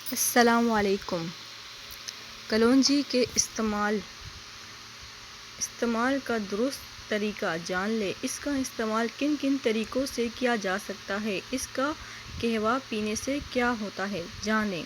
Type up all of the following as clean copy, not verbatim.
السلام علیکم۔ کلونجی کے استعمال کا درست طریقہ جان لیں۔ اس کا استعمال کن کن طریقوں سے کیا جا سکتا ہے؟ اس کا قہوہ پینے سے کیا ہوتا ہے، جانیں۔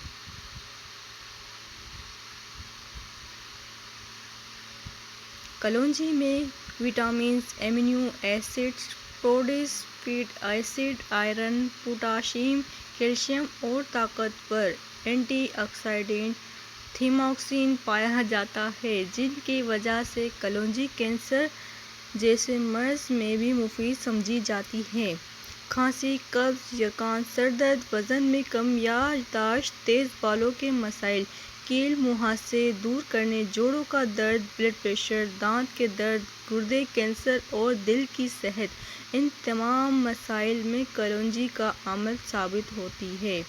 کلونجی میں vitamins, amino acids, proteases, fat acid, iron, potassium, calcium اور طاقتور اینٹی آکسیڈنٹ تھیوموکسین پایا جاتا ہے، جن کی وجہ سے کلونجی کینسر جیسے مرض میں بھی مفید سمجھی جاتی ہے۔ کھانسی، قبض، زکام، سر درد، وزن میں کمی، یادداشت، تیز بالوں کے مسائل، کیل مہاسے دور کرنے، جوڑوں کا درد، بلڈ پریشر، دانت کے درد، گردے کینسر اور دل کی صحت، ان تمام مسائل میں کلونجی کارآمد ثابت ہوتی ہے۔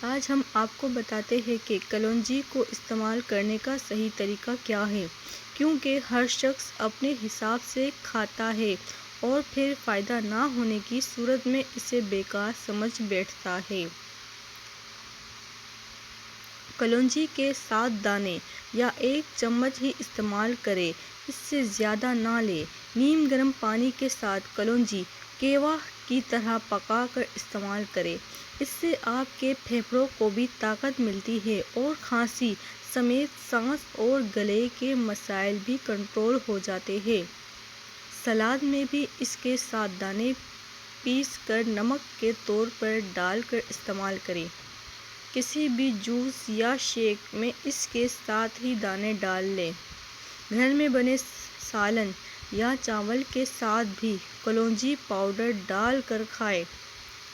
آج ہم آپ کو بتاتے ہیں کہ کلونجی کو استعمال کرنے کا صحیح طریقہ کیا ہے، کیونکہ ہر شخص اپنے حساب سے کھاتا ہے اور پھر فائدہ نہ ہونے کی صورت میں اسے بیکار سمجھ بیٹھتا ہے۔ کلونجی کے 7 دانے یا 1 چمچ ہی استعمال کریں، اس سے زیادہ نہ لیں۔ نیم گرم پانی کے ساتھ کلونجی قہوہ کی طرح پکا کر استعمال کریں۔ اس سے آپ کے پھیپھڑوں کو بھی طاقت ملتی ہے اور کھانسی سمیت سانس اور گلے کے مسائل بھی کنٹرول ہو جاتے ہیں۔ سلاد میں بھی اس کے 7 دانے پیس کر نمک کے طور پر ڈال کر استعمال کریں۔ کسی بھی جوس یا شیک میں اس کے ساتھ ہی دانے ڈال لیں۔ گھر میں بنے سالن یا چاول کے ساتھ بھی کلونجی پاؤڈر ڈال کر کھائیں۔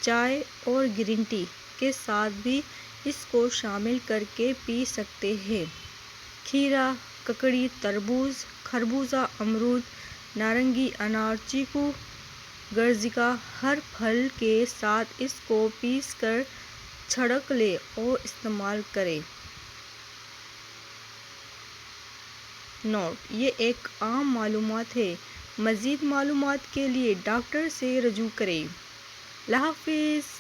چائے اور گرین ٹی کے ساتھ بھی اس کو شامل کر کے پی سکتے ہیں۔ کھیرا، ککڑی، تربوز، خربوزہ، امرود، نارنگی، انار، چیکو، گرجیکا، ہر پھل کے ساتھ اس کو پیس کر چھڑک لیں اور استعمال کریں۔ نوٹ: یہ ایک عام معلومات ہے، مزید معلومات کے لیے ڈاکٹر سے رجوع کریں۔ اللہ حافظ۔